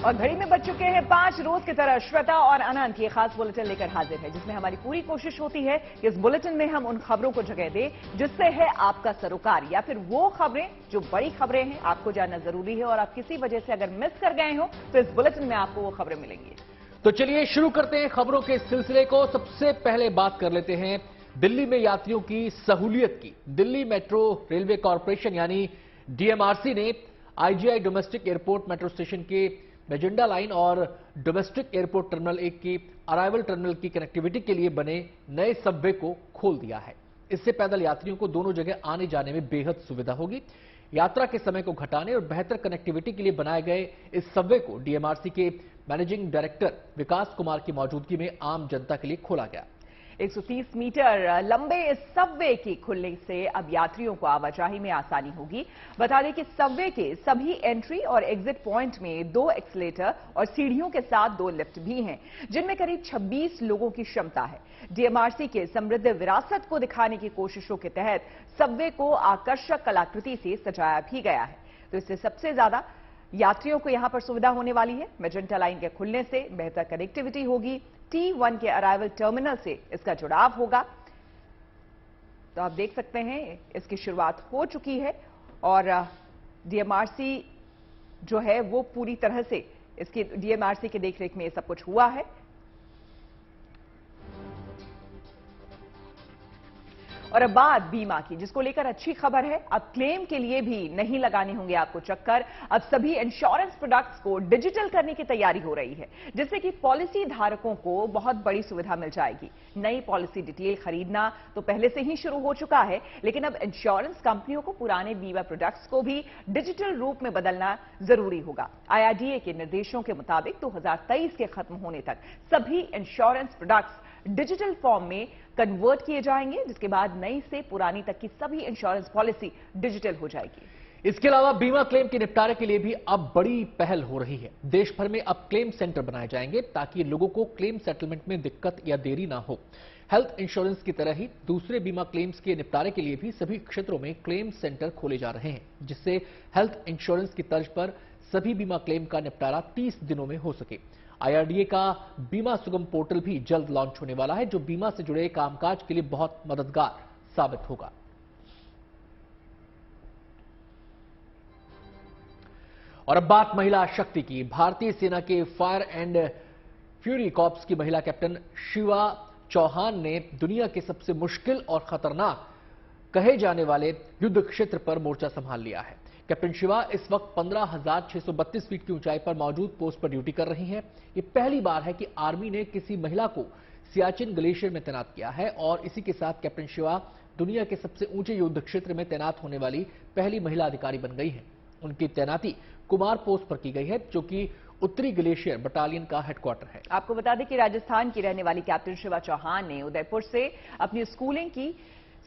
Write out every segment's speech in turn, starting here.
और घड़ी में बज चुके हैं 5। रोज की तरह श्वेता और अनंत ये खास बुलेटिन लेकर हाजिर है, जिसमें हमारी पूरी कोशिश होती है कि इस बुलेटिन में हम उन खबरों को जगह दें जिससे है आपका सरोकार, या फिर वो खबरें जो बड़ी खबरें हैं आपको जानना जरूरी है और आप किसी वजह से अगर मिस कर गए हो तो इस बुलेटिन में आपको वो खबरें मिलेंगी। तो चलिए शुरू करते हैं खबरों के सिलसिले को। सबसे पहले बात कर लेते हैं दिल्ली में यात्रियों की सहूलियत की। दिल्ली मेट्रो रेलवे कॉरपोरेशन यानी डीएमआरसी ने IGI domestic airport metro station के मेजेंडा लाइन और डोमेस्टिक एयरपोर्ट टर्मिनल 1 की अराइवल टर्मिनल की कनेक्टिविटी के लिए बने नए सबवे को खोल दिया है। इससे पैदल यात्रियों को दोनों जगह आने जाने में बेहद सुविधा होगी। यात्रा के समय को घटाने और बेहतर कनेक्टिविटी के लिए बनाए गए इस सबवे को डीएमआरसी के मैनेजिंग डायरेक्टर विकास कुमार की मौजूदगी में आम जनता के लिए खोला गया। 130 मीटर लंबे इस सबवे के खुलने से अब यात्रियों को आवाजाही में आसानी होगी। बता दें कि सबवे के सभी एंट्री और एग्जिट पॉइंट में 2 एक्सीलेटर और सीढ़ियों के साथ 2 लिफ्ट भी हैं, जिनमें करीब 26 लोगों की क्षमता है। डीएमआरसी के समृद्ध विरासत को दिखाने की कोशिशों के तहत सबवे को आकर्षक कलाकृति से सजाया भी गया है, तो इससे सबसे ज्यादा यात्रियों को यहां पर सुविधा होने वाली है। मेजेंटा लाइन के खुलने से बेहतर कनेक्टिविटी होगी। T1 के अराइवल टर्मिनल से इसका जुड़ाव होगा। तो आप देख सकते हैं इसकी शुरुआत हो चुकी है और डीएमआरसी जो है वो पूरी तरह से इसकी डीएमआरसी के देखरेख में ये सब कुछ हुआ है। और अब बात बीमा की, जिसको लेकर अच्छी खबर है। अब क्लेम के लिए भी नहीं लगाने होंगे आपको चक्कर। अब सभी इंश्योरेंस प्रोडक्ट्स को डिजिटल करने की तैयारी हो रही है, जिससे कि पॉलिसी धारकों को बहुत बड़ी सुविधा मिल जाएगी। नई पॉलिसी डिटेल खरीदना तो पहले से ही शुरू हो चुका है, लेकिन अब इंश्योरेंस कंपनियों को पुराने बीमा प्रोडक्ट्स को भी डिजिटल रूप में बदलना जरूरी होगा। आईआरडीए के निर्देशों के मुताबिक 2023 के खत्म होने तक सभी इंश्योरेंस प्रोडक्ट्स डिजिटल फॉर्म में कन्वर्ट किए जाएंगे, जिसके बाद नई से पुरानी तक की सभी इंश्योरेंस पॉलिसी डिजिटल हो जाएगी। इसके अलावा बीमा क्लेम के निपटारे के लिए भी अब बड़ी पहल हो रही है। देश भर में अब क्लेम सेंटर बनाए जाएंगे ताकि लोगों को क्लेम सेटलमेंट में दिक्कत या देरी ना हो। हेल्थ इंश्योरेंस की तरह ही दूसरे बीमा क्लेम्स के निपटारे के लिए भी सभी क्षेत्रों में क्लेम सेंटर खोले जा रहे हैं, जिससे हेल्थ इंश्योरेंस की तर्ज पर सभी बीमा क्लेम का निपटारा 30 दिनों में हो सके। आईआरडीए का बीमा सुगम पोर्टल भी जल्द लॉन्च होने वाला है, जो बीमा से जुड़े कामकाज के लिए बहुत मददगार साबित होगा। और अब बात महिला शक्ति की। भारतीय सेना के फायर एंड फ्यूरी कॉर्प्स की महिला कैप्टन शिवा चौहान ने दुनिया के सबसे मुश्किल और खतरनाक कहे जाने वाले युद्ध क्षेत्र पर मोर्चा संभाल लिया है। कैप्टन शिवा इस वक्त 15,632 फीट की ऊंचाई पर मौजूद पोस्ट पर ड्यूटी कर रही हैं। ये पहली बार है कि आर्मी ने किसी महिला को सियाचिन ग्लेशियर में तैनात किया है और इसी के साथ कैप्टन शिवा दुनिया के सबसे ऊंचे युद्ध क्षेत्र में तैनात होने वाली पहली महिला अधिकारी बन गई है। उनकी तैनाती कुमार पोस्ट पर की गई है, जो कि उत्तरी ग्लेशियर बटालियन का हेडक्वार्टर है। आपको बता दें कि राजस्थान की रहने वाली कैप्टन शिवा चौहान ने उदयपुर से अपनी स्कूलिंग की।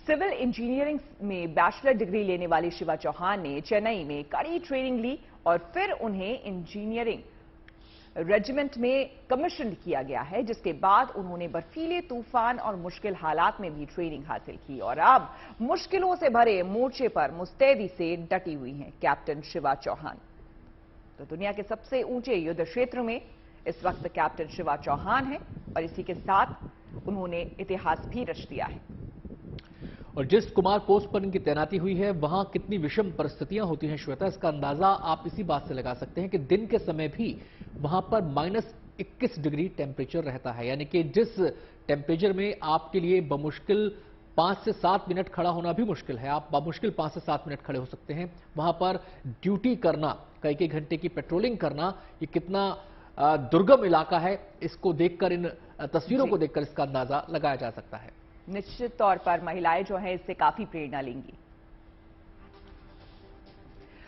सिविल इंजीनियरिंग में बैचलर डिग्री लेने वाली शिवा चौहान ने चेन्नई में कड़ी ट्रेनिंग ली और फिर उन्हें इंजीनियरिंग रेजिमेंट में कमीशन किया गया है, जिसके बाद उन्होंने बर्फीले तूफान और मुश्किल हालात में भी ट्रेनिंग हासिल की और अब मुश्किलों से भरे मोर्चे पर मुस्तैदी से डटी हुई हैं कैप्टन शिवा चौहान। तो दुनिया के सबसे ऊंचे युद्ध क्षेत्र में इस वक्त कैप्टन शिवा चौहान है और इसी के साथ उन्होंने इतिहास भी रच दिया है। और जिस कुमार पोस्ट पर इनकी तैनाती हुई है वहां कितनी विषम परिस्थितियां होती हैं श्वेता, इसका अंदाजा आप इसी बात से लगा सकते हैं कि दिन के समय भी वहां पर -21 डिग्री टेम्परेचर रहता है, यानी कि जिस टेम्परेचर में आपके लिए बमुश्किल 5 से 7 मिनट खड़ा होना भी मुश्किल है, आप बमुश्किल 5 से 7 मिनट खड़े हो सकते हैं। वहां पर ड्यूटी करना, कई घंटे की पेट्रोलिंग करना, ये कितना दुर्गम इलाका है, इसको देखकर, इन तस्वीरों को देखकर इसका अंदाजा लगाया जा सकता है। निश्चित तौर पर महिलाएं जो हैं इससे काफी प्रेरणा लेंगी।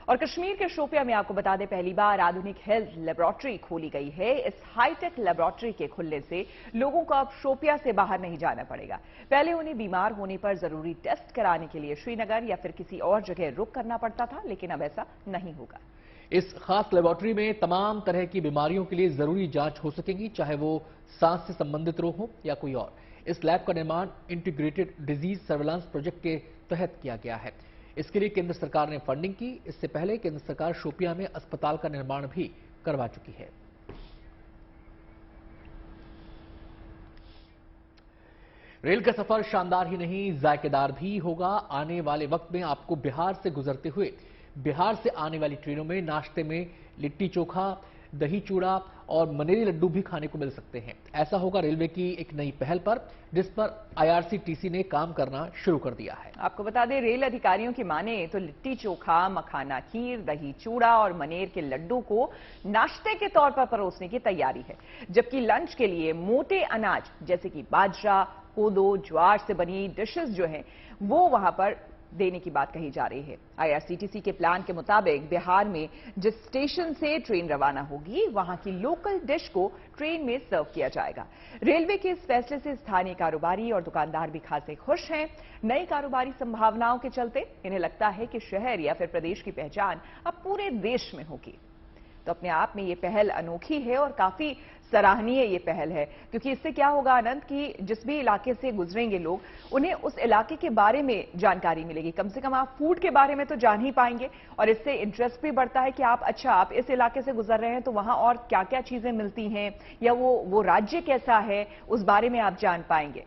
और कश्मीर के शोपिया में आपको बता दें पहली बार आधुनिक हेल्थ लेबोरेटरी खोली गई है। इस हाईटेक लेबोरेटरी के खुलने से लोगों को अब शोपिया से बाहर नहीं जाना पड़ेगा। पहले उन्हें बीमार होने पर जरूरी टेस्ट कराने के लिए श्रीनगर या फिर किसी और जगह रुक करना पड़ता था, लेकिन अब ऐसा नहीं होगा। इस खास लेबोरेटरी में तमाम तरह की बीमारियों के लिए जरूरी जांच हो सकेगी, चाहे वो सांस से संबंधित रोग हो या कोई और। इस लैब का निर्माण इंटीग्रेटेड डिजीज सर्वेलांस प्रोजेक्ट के तहत किया गया है। इसके लिए केंद्र सरकार ने फंडिंग की। इससे पहले केंद्र सरकार शोपियां में अस्पताल का निर्माण भी करवा चुकी है। रेल का सफर शानदार ही नहीं, जायकेदार भी होगा। आने वाले वक्त में आपको बिहार से गुजरते हुए बिहार से आने वाली ट्रेनों में नाश्ते में लिट्टी चोखा, दही चूड़ा और मनेरी लड्डू भी खाने को मिल सकते हैं। ऐसा होगा रेलवे की एक नई पहल पर, जिस पर आईआरसीटीसी ने काम करना शुरू कर दिया है। आपको बता दें, रेल अधिकारियों की माने तो लिट्टी चोखा, मखाना खीर, दही चूड़ा और मनेर के लड्डू को नाश्ते के तौर पर परोसने की तैयारी है, जबकि लंच के लिए मोटे अनाज जैसे कि बाजरा, कोदो, ज्वार से बनी डिशेस जो हैं वो वहां पर देने की बात कही जा रही है। आईआरसीटीसी के प्लान के मुताबिक बिहार में जिस स्टेशन से ट्रेन रवाना होगी वहां की लोकल डिश को ट्रेन में सर्व किया जाएगा। रेलवे के इस फैसले से स्थानीय कारोबारी और दुकानदार भी खासे खुश हैं। नई कारोबारी संभावनाओं के चलते इन्हें लगता है कि शहर या फिर प्रदेश की पहचान अब पूरे देश में होगी। तो अपने आप में ये पहल अनोखी है और काफी सराहनीय ये पहल है, क्योंकि इससे क्या होगा आनंद कि जिस भी इलाके से गुजरेंगे लोग उन्हें उस इलाके के बारे में जानकारी मिलेगी। कम से कम आप फूड के बारे में तो जान ही पाएंगे और इससे इंटरेस्ट भी बढ़ता है कि आप इस इलाके से गुजर रहे हैं तो वहां और क्या क्या चीजें मिलती हैं या वो राज्य कैसा है उस बारे में आप जान पाएंगे।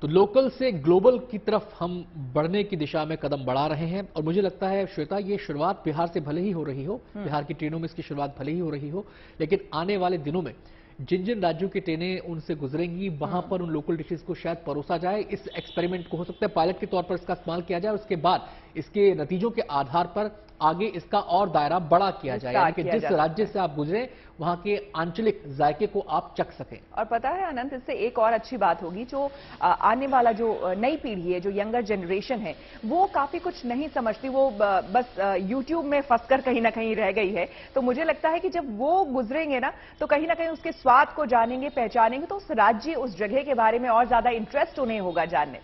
तो लोकल से ग्लोबल की तरफ हम बढ़ने की दिशा में कदम बढ़ा रहे हैं और मुझे लगता है श्वेता, ये शुरुआत बिहार से भले ही हो रही हो, बिहार की ट्रेनों में इसकी शुरुआत भले ही हो रही हो, लेकिन आने वाले दिनों में जिन जिन राज्यों की ट्रेनें उनसे गुजरेंगी वहां पर उन लोकल डिशेस को शायद परोसा जाए। इस एक्सपेरिमेंट को हो सकता है पायलट के तौर पर इसका इस्तेमाल किया जाए, उसके बाद इसके नतीजों के आधार पर आगे इसका और दायरा बड़ा किया जाए, यानी कि जिस राज्य से आप गुजरे वहां के आंचलिक जायके को आप चख सकें। और पता है अनंत, इससे एक और अच्छी बात होगी, जो आने वाला जो नई पीढ़ी है, जो यंगर जनरेशन है, वो काफी कुछ नहीं समझती, वो बस यूट्यूब में फंसकर कहीं ना कहीं रह गई है। तो मुझे लगता है कि जब वो गुजरेंगे ना तो कहीं ना कहीं उसके स्वाद को जानेंगे, पहचानेंगे, तो उस राज्य, उस जगह के बारे में और ज्यादा इंटरेस्ट उन्हें होगा जानने।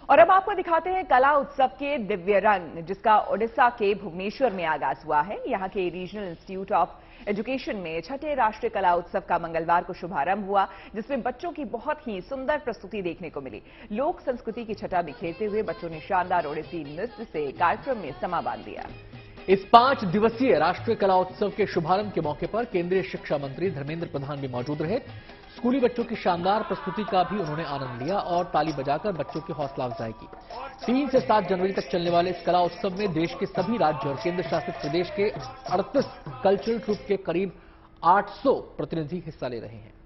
और अब आपको दिखाते हैं कला उत्सव के दिव्य रंग, जिसका ओडिशा के भुवनेश्वर में आगाज हुआ है। यहाँ के रीजनल इंस्टीट्यूट ऑफ एजुकेशन में छठे राष्ट्रीय कला उत्सव का मंगलवार को शुभारंभ हुआ, जिसमें बच्चों की बहुत ही सुंदर प्रस्तुति देखने को मिली। लोक संस्कृति की छटा बिखेरते हुए बच्चों ने शानदार ओडिसी नृत्य से कार्यक्रम में समा बांध दिया। इस 5 दिवसीय राष्ट्रीय कला उत्सव के शुभारंभ के मौके पर केंद्रीय शिक्षा मंत्री धर्मेंद्र प्रधान भी मौजूद रहे। स्कूली बच्चों की शानदार प्रस्तुति का भी उन्होंने आनंद लिया और ताली बजाकर बच्चों की हौसला अफजाई की। 3 से 7 जनवरी तक चलने वाले इस कला उत्सव में देश के सभी राज्य और केंद्र शासित प्रदेश के 38 कल्चरल ट्रूप के करीब 800 प्रतिनिधि हिस्सा ले रहे हैं।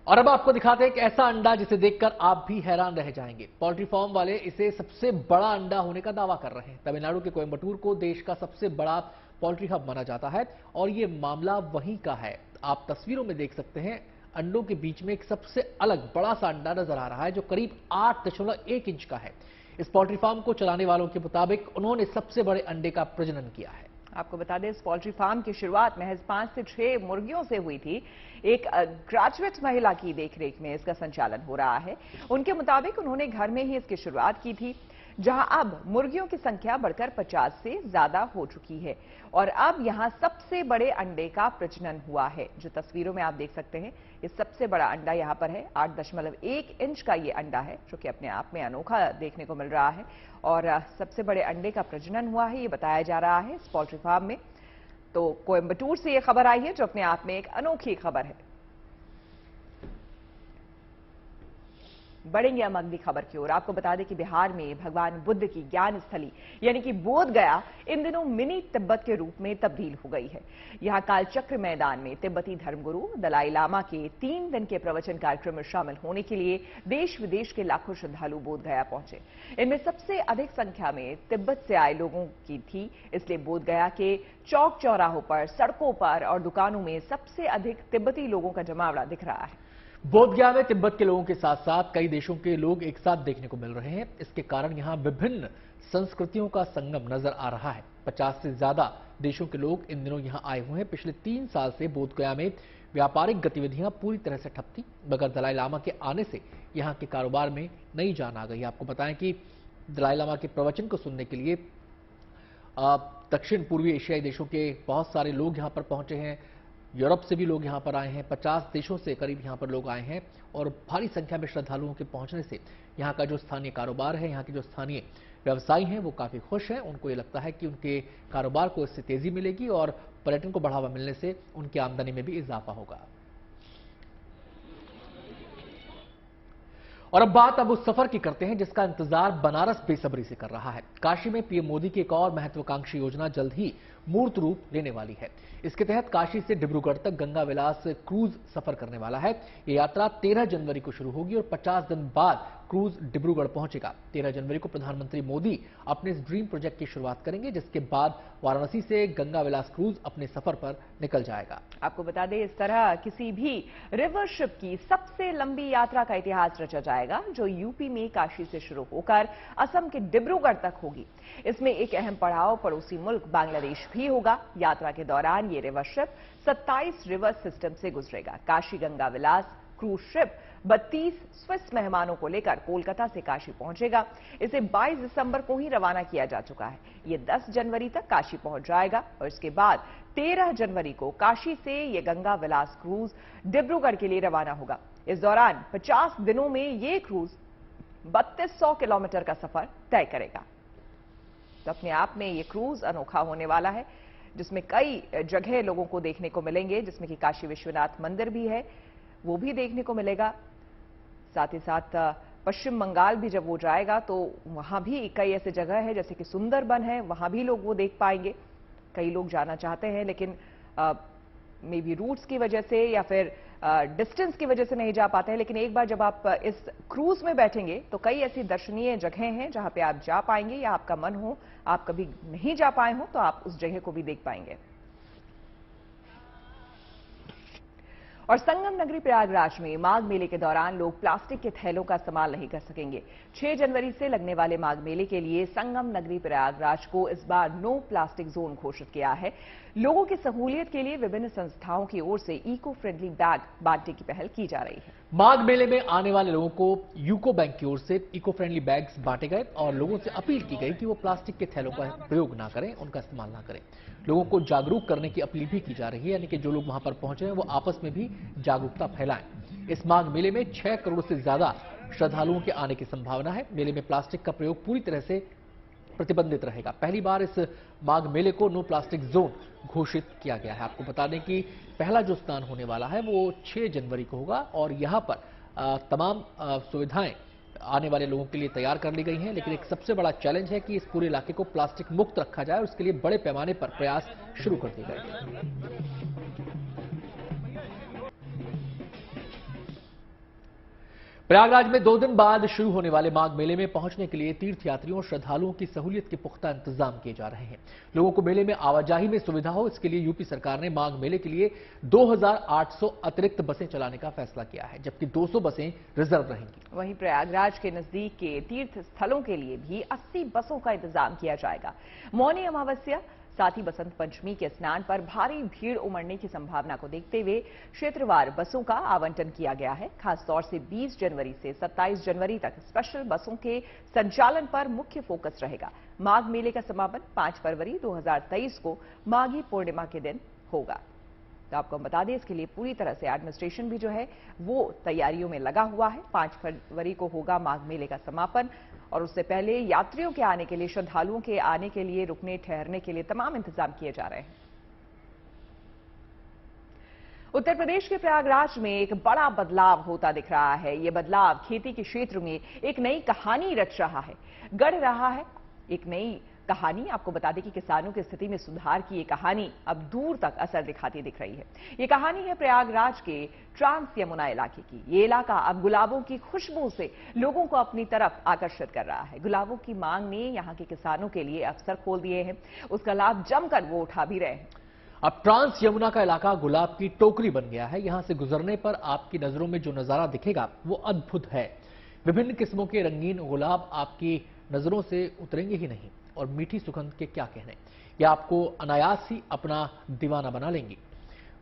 और अब आपको दिखाते हैं एक ऐसा अंडा जिसे देखकर आप भी हैरान रह जाएंगे। पोल्ट्री फार्म वाले इसे सबसे बड़ा अंडा होने का दावा कर रहे हैं। तमिलनाडु के कोयंबटूर को देश का सबसे बड़ा पोल्ट्री हब माना जाता है और ये मामला वहीं का है। आप तस्वीरों में देख सकते हैं, अंडों के बीच में एक सबसे अलग बड़ा सा अंडा नजर आ रहा है जो करीब 8.1 इंच का है। इस पोल्ट्री फार्म को चलाने वालों के मुताबिक उन्होंने सबसे बड़े अंडे का प्रजनन किया है। आपको बता दें, इस पोल्ट्री फार्म की शुरुआत महज 5 से 6 मुर्गियों से हुई थी। एक ग्रेजुएट महिला की देखरेख में इसका संचालन हो रहा है। उनके मुताबिक उन्होंने घर में ही इसकी शुरुआत की थी, जहां अब मुर्गियों की संख्या बढ़कर 50 से ज्यादा हो चुकी है और अब यहां सबसे बड़े अंडे का प्रजनन हुआ है। जो तस्वीरों में आप देख सकते हैं, ये सबसे बड़ा अंडा यहां पर है। 8.1 इंच का ये अंडा है, जो कि अपने आप में अनोखा देखने को मिल रहा है और सबसे बड़े अंडे का प्रजनन हुआ है, ये बताया जा रहा है इस पोल्ट्री फार्म में। तो कोयंबटूर से ये खबर आई है, जो अपने आप में एक अनोखी खबर है। बढ़ेंगे हम अगली खबर की ओर। आपको बता दें कि बिहार में भगवान बुद्ध की ज्ञान स्थली यानी कि बोध गया इन दिनों मिनी तिब्बत के रूप में तब्दील हो गई है। यहां कालचक्र मैदान में तिब्बती धर्मगुरु दलाई लामा के 3 दिन के प्रवचन कार्यक्रम में शामिल होने के लिए देश विदेश के लाखों श्रद्धालु बोध गया पहुंचे। इनमें सबसे अधिक संख्या में तिब्बत से आए लोगों की थी, इसलिए बोध गया के चौक चौराहों पर, सड़कों पर और दुकानों में सबसे अधिक तिब्बती लोगों का जमावड़ा दिख रहा है। बोधगया में तिब्बत के लोगों के साथ साथ कई देशों के लोग एक साथ देखने को मिल रहे हैं। इसके कारण यहां विभिन्न संस्कृतियों का संगम नजर आ रहा है। 50 से ज्यादा देशों के लोग इन दिनों यहां आए हुए हैं। पिछले 3 साल से बोधगया में व्यापारिक गतिविधियां पूरी तरह से ठप थी, मगर दलाई लामा के आने से यहां के कारोबार में नई जान आ गई। आपको बताएं कि दलाई लामा के प्रवचन को सुनने के लिए दक्षिण पूर्वी एशियाई देशों के बहुत सारे लोग यहां पर पहुंचे हैं। यूरोप से भी लोग यहां पर आए हैं। 50 देशों से करीब यहां पर लोग आए हैं और भारी संख्या में श्रद्धालुओं के पहुंचने से यहां का जो स्थानीय कारोबार है, यहां के जो स्थानीय व्यवसायी हैं, वो काफी खुश हैं। उनको ये लगता है कि उनके कारोबार को इससे तेजी मिलेगी और पर्यटन को बढ़ावा मिलने से उनकी आमदनी में भी इजाफा होगा। और अब उस सफर की करते हैं जिसका इंतजार बनारस बेसब्री से कर रहा है। काशी में पीएम मोदी की एक और महत्वाकांक्षी योजना जल्द ही मूर्त रूप लेने वाली है। इसके तहत काशी से डिब्रूगढ़ तक गंगा विलास क्रूज सफर करने वाला है। ये यात्रा 13 जनवरी को शुरू होगी और 50 दिन बाद क्रूज डिब्रूगढ़ पहुंचेगा। 13 जनवरी को प्रधानमंत्री मोदी अपने इस ड्रीम प्रोजेक्ट की शुरुआत करेंगे, जिसके बाद वाराणसी से गंगा विलास क्रूज अपने सफर पर निकल जाएगा। आपको बता दें, इस तरह किसी भी रिवर शिप की सबसे लंबी यात्रा का इतिहास रचा जाएगा, जो यूपी में काशी से शुरू होकर असम के डिब्रूगढ़ तक होगी। इसमें एक अहम पड़ाव पड़ोसी मुल्क बांग्लादेश भी होगा। यात्रा के दौरान ये रिवर शिप 27 रिवर सिस्टम से गुजरेगा। काशी गंगा विलास क्रूज शिप 32 स्विस मेहमानों को लेकर कोलकाता से काशी पहुंचेगा। इसे 22 दिसंबर को ही रवाना किया जा चुका है। ये 10 जनवरी तक काशी पहुंच जाएगा और इसके बाद 13 जनवरी को काशी से ये गंगा विलास क्रूज डिब्रूगढ़ के लिए रवाना होगा। इस दौरान 50 दिनों में ये क्रूज 3200 किलोमीटर का सफर तय करेगा। तो अपने आप में ये क्रूज अनोखा होने वाला है, जिसमें कई जगह लोगों को देखने को मिलेंगे, जिसमें कि काशी विश्वनाथ मंदिर भी है, वो भी देखने को मिलेगा। साथ ही साथ पश्चिम बंगाल भी जब वो जाएगा तो वहां भी कई ऐसे जगह है, जैसे कि सुंदरबन है, वहां भी लोग वो देख पाएंगे। कई लोग जाना चाहते हैं लेकिन मे बी रूट्स की वजह से या फिर डिस्टेंस की वजह से नहीं जा पाते हैं। लेकिन एक बार जब आप इस क्रूज में बैठेंगे तो कई ऐसी दर्शनीय जगह हैं जहां पे आप जा पाएंगे, या आपका मन हो, आप कभी नहीं जा पाए हो तो आप उस जगह को भी देख पाएंगे। और संगम नगरी प्रयागराज में माघ मेले के दौरान लोग प्लास्टिक के थैलों का इस्तेमाल नहीं कर सकेंगे। 6 जनवरी से लगने वाले माघ मेले के लिए संगम नगरी प्रयागराज को इस बार नो प्लास्टिक जोन घोषित किया है। लोगों की सहूलियत के लिए विभिन्न संस्थाओं की ओर से इको फ्रेंडली बैग बांटने की पहल की जा रही है। माघ मेले में आने वाले लोगों को यूको बैंक की ओर से इको फ्रेंडली बैग्स बांटे गए और लोगों से अपील की गई कि वो प्लास्टिक के थैलों का प्रयोग ना करें, उनका इस्तेमाल ना करें। लोगों को जागरूक करने की अपील भी की जा रही है, यानी कि जो लोग वहां पर पहुंचे हैं वो आपस में भी जागरूकता फैलाएं। इस माघ मेले में 6 करोड़ से ज्यादा श्रद्धालुओं के आने की संभावना है। मेले में प्लास्टिक का प्रयोग पूरी तरह से प्रतिबंधित रहेगा। पहली बार इस माघ मेले को नो प्लास्टिक जोन घोषित किया गया है। आपको बता दें कि पहला जो स्नान होने वाला है वो 6 जनवरी को होगा और यहां पर तमाम सुविधाएं आने वाले लोगों के लिए तैयार कर ली गई हैं। लेकिन एक सबसे बड़ा चैलेंज है कि इस पूरे इलाके को प्लास्टिक मुक्त रखा जाए और उसके लिए बड़े पैमाने पर प्रयास शुरू कर दिए गए हैं। प्रयागराज में 2 दिन बाद शुरू होने वाले माघ मेले में पहुंचने के लिए तीर्थयात्रियों और श्रद्धालुओं की सहूलियत के पुख्ता इंतजाम किए जा रहे हैं। लोगों को मेले में आवाजाही में सुविधा हो, इसके लिए यूपी सरकार ने माघ मेले के लिए 2800 अतिरिक्त बसें चलाने का फैसला किया है, जबकि 200 बसें रिजर्व रहेंगी। वहीं प्रयागराज के नजदीक के तीर्थ स्थलों के लिए भी 80 बसों का इंतजाम किया जाएगा। मौनी अमावस्या साथ ही बसंत पंचमी के स्नान पर भारी भीड़ उमड़ने की संभावना को देखते हुए क्षेत्रवार बसों का आवंटन किया गया है। खासतौर से 20 जनवरी से 27 जनवरी तक स्पेशल बसों के संचालन पर मुख्य फोकस रहेगा। माघ मेले का समापन 5 फरवरी 2023 को माघी पूर्णिमा के दिन होगा। तो आपको बता दें, इसके लिए पूरी तरह से एडमिनिस्ट्रेशन भी जो है वो तैयारियों में लगा हुआ है। 5 फरवरी को होगा माघ मेले का समापन और उससे पहले यात्रियों के आने के लिए, श्रद्धालुओं के आने के लिए, रुकने ठहरने के लिए तमाम इंतजाम किए जा रहे हैं। उत्तर प्रदेश के प्रयागराज में एक बड़ा बदलाव होता दिख रहा है। यह बदलाव खेती के क्षेत्र में एक नई कहानी रच रहा है, गढ़ रहा है एक नई कहानी। आपको बता दें कि किसानों की स्थिति में सुधार की ये कहानी अब दूर तक असर दिखाती दिख रही है। ये कहानी है प्रयागराज के ट्रांस यमुना इलाके की। ये इलाका अब गुलाबों की खुशबू से लोगों को अपनी तरफ आकर्षित कर रहा है। गुलाबों की मांग ने यहाँ के किसानों के लिए अवसर खोल दिए हैं, उसका लाभ जमकर वो उठा भी रहे हैं। अब ट्रांस यमुना का इलाका गुलाब की टोकरी बन गया है। यहां से गुजरने पर आपकी नजरों में जो नजारा दिखेगा वो अद्भुत है। विभिन्न किस्मों के रंगीन गुलाब आपकी नजरों से उतरेंगे ही नहीं और मीठी सुगंध के क्या कहने, यह आपको अनायास ही अपना दीवाना बना लेंगी।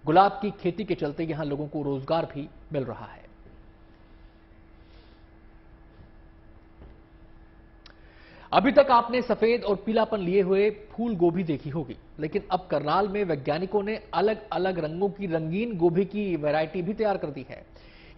गुलाब की खेती के चलते यहां लोगों को रोजगार भी मिल रहा है। अभी तक आपने सफेद और पीलापन लिए हुए फूल गोभी देखी होगी, लेकिन अब करनाल में वैज्ञानिकों ने अलग अलग रंगों की रंगीन गोभी की वैरायटी भी तैयार कर दी है।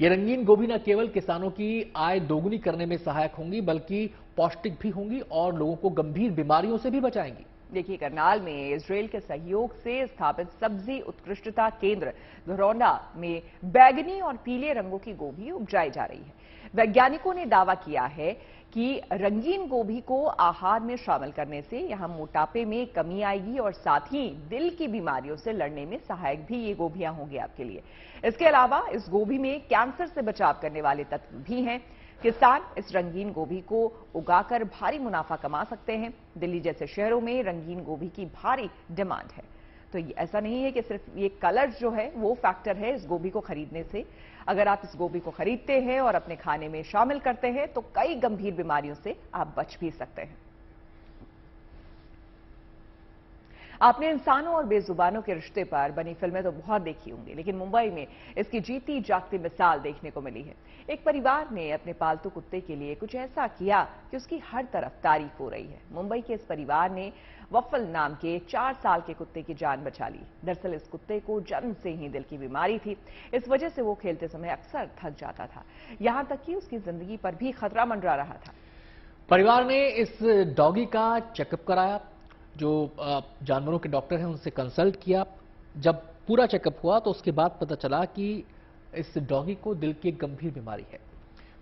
ये रंगीन गोभी न केवल किसानों की आय दोगुनी करने में सहायक होंगी, बल्कि पौष्टिक भी होंगी और लोगों को गंभीर बीमारियों से भी बचाएंगी। देखिए, करनाल में इजराइल के सहयोग से स्थापित सब्जी उत्कृष्टता केंद्र धरौंडा में बैगनी और पीले रंगों की गोभी उपजाई जा रही है। वैज्ञानिकों ने दावा किया है कि रंगीन गोभी को आहार में शामिल करने से यहां मोटापे में कमी आएगी और साथ ही दिल की बीमारियों से लड़ने में सहायक भी ये गोभियां होंगी आपके लिए। इसके अलावा इस गोभी में कैंसर से बचाव करने वाले तत्व भी हैं। किसान इस रंगीन गोभी को उगाकर भारी मुनाफा कमा सकते हैं। दिल्ली जैसे शहरों में रंगीन गोभी की भारी डिमांड है। तो ऐसा नहीं है कि सिर्फ ये कलर जो है वो फैक्टर है इस गोभी को खरीदने से। अगर आप इस गोभी को खरीदते हैं और अपने खाने में शामिल करते हैं तो कई गंभीर बीमारियों से आप बच भी सकते हैं। आपने इंसानों और बेजुबानों के रिश्ते पर बनी फिल्में तो बहुत देखी होंगी, लेकिन मुंबई में इसकी जीती जागती मिसाल देखने को मिली है। एक परिवार ने अपने पालतू कुत्ते के लिए कुछ ऐसा किया कि उसकी हर तरफ तारीफ हो रही है। मुंबई के इस परिवार ने वफल नाम के 4 साल के कुत्ते की जान बचा ली। दरअसल इस कुत्ते को जन्म से ही दिल की बीमारी थी। इस वजह से वो खेलते समय अक्सर थक जाता था, यहां तक कि उसकी जिंदगी पर भी खतरा मंडरा रहा था। परिवार ने इस डॉगी का चेकअप कराया, जो जानवरों के डॉक्टर हैं उनसे कंसल्ट किया। जब पूरा चेकअप हुआ तो उसके बाद पता चला कि इस डॉगी को दिल की एक गंभीर बीमारी है।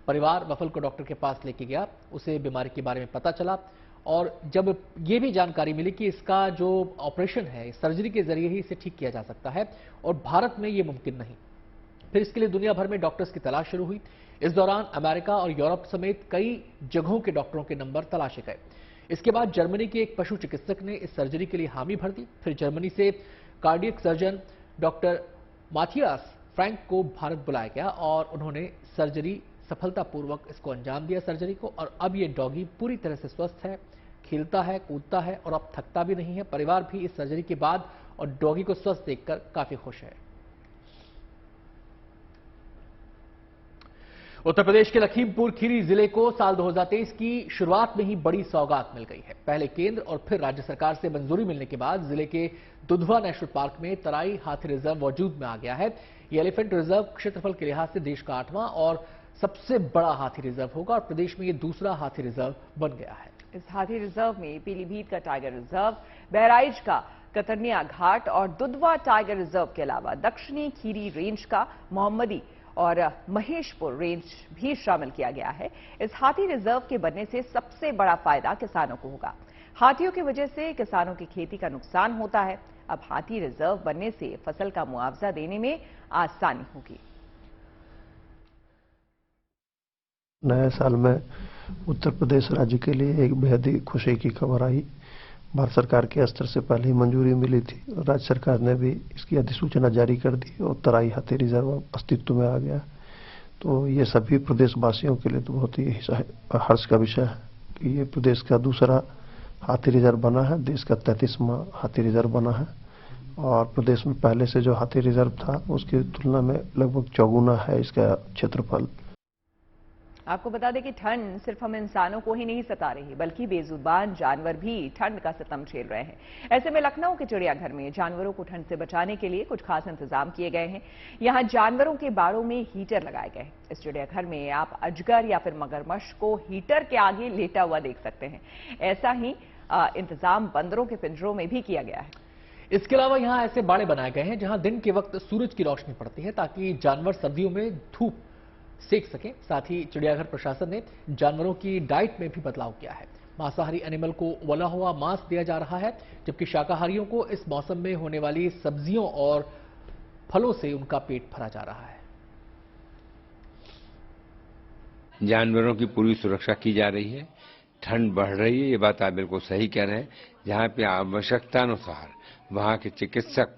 परिवार वफल को डॉक्टर के पास लेके गया, उसे बीमारी के बारे में पता चला और जब ये भी जानकारी मिली कि इसका जो ऑपरेशन है सर्जरी के जरिए ही इसे ठीक किया जा सकता है और भारत में ये मुमकिन नहीं, फिर इसके लिए दुनिया भर में डॉक्टर्स की तलाश शुरू हुई। इस दौरान अमेरिका और यूरोप समेत कई जगहों के डॉक्टरों के नंबर तलाशे गए। इसके बाद जर्मनी के एक पशु चिकित्सक ने इस सर्जरी के लिए हामी भर दी। फिर जर्मनी से cardiac surgeon doctor Mathias Frank को भारत बुलाया गया और उन्होंने सर्जरी सफलतापूर्वक इसको अंजाम दिया सर्जरी को। और अब ये डॉगी पूरी तरह से स्वस्थ है, खेलता है, कूदता है और अब थकता भी नहीं है। परिवार भी इस सर्जरी के बाद और डॉगी को स्वस्थ देखकर काफी खुश है। उत्तर प्रदेश के लखीमपुर खीरी जिले को साल 2023 की शुरुआत में ही बड़ी सौगात मिल गई है। पहले केंद्र और फिर राज्य सरकार से मंजूरी मिलने के बाद जिले के दुधवा नेशनल पार्क में तराई हाथी रिजर्व वजूद में आ गया है। ये एलिफेंट रिजर्व क्षेत्रफल के लिहाज से देश का 8वां और सबसे बड़ा हाथी रिजर्व होगा और प्रदेश में ये दूसरा हाथी रिजर्व बन गया है। इस हाथी रिजर्व में पीलीभीत का टाइगर रिजर्व, बहराइच का कतरनिया घाट और दुधवा टाइगर रिजर्व के अलावा दक्षिणी खीरी रेंज का मोहम्मदी और महेशपुर रेंज भी शामिल किया गया है। इस हाथी रिजर्व के बनने से सबसे बड़ा फायदा किसानों को होगा। हाथियों की वजह से किसानों की खेती का नुकसान होता है। अब हाथी रिजर्व बनने से फसल का मुआवजा देने में आसानी होगी। नए साल में उत्तर प्रदेश राज्य के लिए एक बेहद ही खुशी की खबर आई। भारत सरकार के स्तर से पहले ही मंजूरी मिली थी और राज्य सरकार ने भी इसकी अधिसूचना जारी कर दी और तराई हाथी रिजर्व अस्तित्व में आ गया। तो ये सभी प्रदेशवासियों के लिए तो बहुत ही हर्ष का विषय है कि ये प्रदेश का दूसरा हाथी रिजर्व बना है, देश का 33वां हाथी रिजर्व बना है और प्रदेश में पहले से जो हाथी रिजर्व था उसकी तुलना में लगभग चौगुना है इसका क्षेत्रफल। आपको बता दें कि ठंड सिर्फ हम इंसानों को ही नहीं सता रही, बल्कि बेजुबान जानवर भी ठंड का सितम झेल रहे हैं। ऐसे में लखनऊ के चिड़ियाघर में जानवरों को ठंड से बचाने के लिए कुछ खास इंतजाम किए गए हैं। यहां जानवरों के बाड़ों में हीटर लगाए गए हैं। इस चिड़ियाघर में आप अजगर या फिर मगरमच्छ को हीटर के आगे लेटा हुआ देख सकते हैं। ऐसा ही इंतजाम बंदरों के पिंजरों में भी किया गया है। इसके अलावा यहां ऐसे बाड़े बनाए गए हैं जहां दिन के वक्त सूरज की रोशनी पड़ती है ताकि जानवर सर्दियों में धूप सेक सके। साथ ही चिड़ियाघर प्रशासन ने जानवरों की डाइट में भी बदलाव किया है। मांसाहारी एनिमल को उबला हुआ मांस दिया जा रहा है, जबकि शाकाहारियों को इस मौसम में होने वाली सब्जियों और फलों से उनका पेट भरा जा रहा है। जानवरों की पूरी सुरक्षा की जा रही है। ठंड बढ़ रही है, ये बात आप बिल्कुल सही कह रहे हैं। जहाँ पे आवश्यकता अनुसार वहाँ के चिकित्सक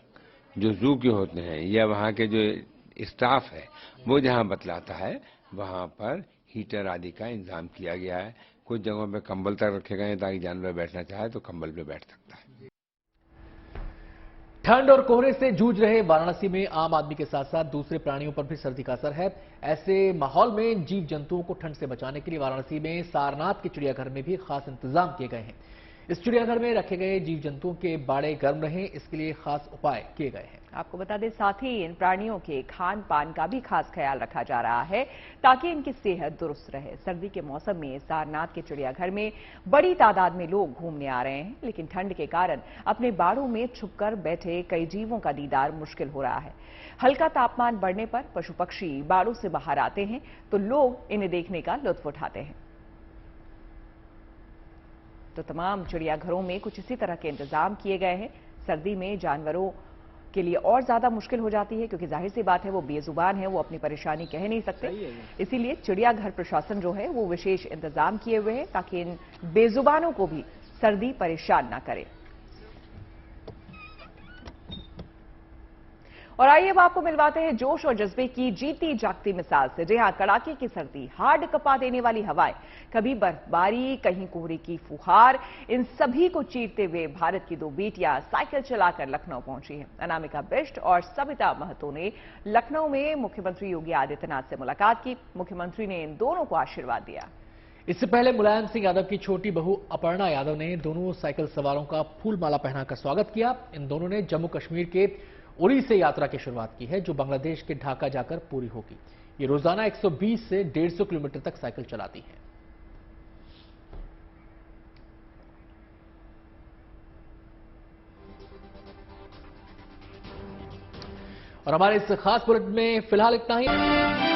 जो जू के होते हैं या वहाँ के जो स्टाफ है वो जहां बतलाता है वहां पर हीटर आदि का इंतजाम किया गया है। कुछ जगहों पे कंबल तक रखे गए हैं ताकि जानवर बैठना चाहे तो कंबल पे बैठ सकता है। ठंड और कोहरे से जूझ रहे वाराणसी में आम आदमी के साथ साथ दूसरे प्राणियों पर भी सर्दी का असर है। ऐसे माहौल में जीव जंतुओं को ठंड से बचाने के लिए वाराणसी में सारनाथ के चिड़ियाघर में भी खास इंतजाम किए गए हैं। इस चिड़ियाघर में रखे गए जीव जंतुओं के बाड़े गर्म रहें, इसके लिए खास उपाय किए गए हैं। आपको बता दें, साथ ही इन प्राणियों के खान पान का भी खास ख्याल रखा जा रहा है ताकि इनकी सेहत दुरुस्त रहे। सर्दी के मौसम में सारनाथ के चिड़ियाघर में बड़ी तादाद में लोग घूमने आ रहे हैं, लेकिन ठंड के कारण अपने बाड़ों में छुपकर बैठे कई जीवों का दीदार मुश्किल हो रहा है। हल्का तापमान बढ़ने पर पशु पक्षी बाड़ों से बाहर आते हैं तो लोग इन्हें देखने का लुत्फ उठाते हैं। तो तमाम चिड़ियाघरों में कुछ इसी तरह के इंतजाम किए गए हैं। सर्दी में जानवरों के लिए और ज्यादा मुश्किल हो जाती है, क्योंकि जाहिर सी बात है वो बेजुबान है, वो अपनी परेशानी कह नहीं सकते। इसीलिए चिड़ियाघर प्रशासन जो है वो विशेष इंतजाम किए हुए हैं ताकि इन बेजुबानों को भी सर्दी परेशान ना करे। और आइए अब आपको मिलवाते हैं जोश और जज्बे की जीती जागती मिसाल से। जी हां, कड़ाके की सर्दी, हार्ड कपा देने वाली हवाएं, कभी बर्फबारी, कहीं कोहरे की फुहार, इन सभी को चीरते हुए भारत की दो बेटियां साइकिल चलाकर लखनऊ पहुंची हैं। अनामिका बिष्ट और सविता महतो ने लखनऊ में मुख्यमंत्री योगी आदित्यनाथ से मुलाकात की। मुख्यमंत्री ने इन दोनों को आशीर्वाद दिया। इससे पहले मुलायम सिंह यादव की छोटी बहू अपर्णा यादव ने दोनों साइकिल सवारों का फूलमाला पहनाकर स्वागत किया। इन दोनों ने जम्मू कश्मीर के उरी से यात्रा की शुरुआत की है, जो बांग्लादेश के ढाका जाकर पूरी होगी। ये रोजाना 120 से 150 किलोमीटर तक साइकिल चलाती हैं। और हमारे इस खास बुलेटिन में फिलहाल इतना ही।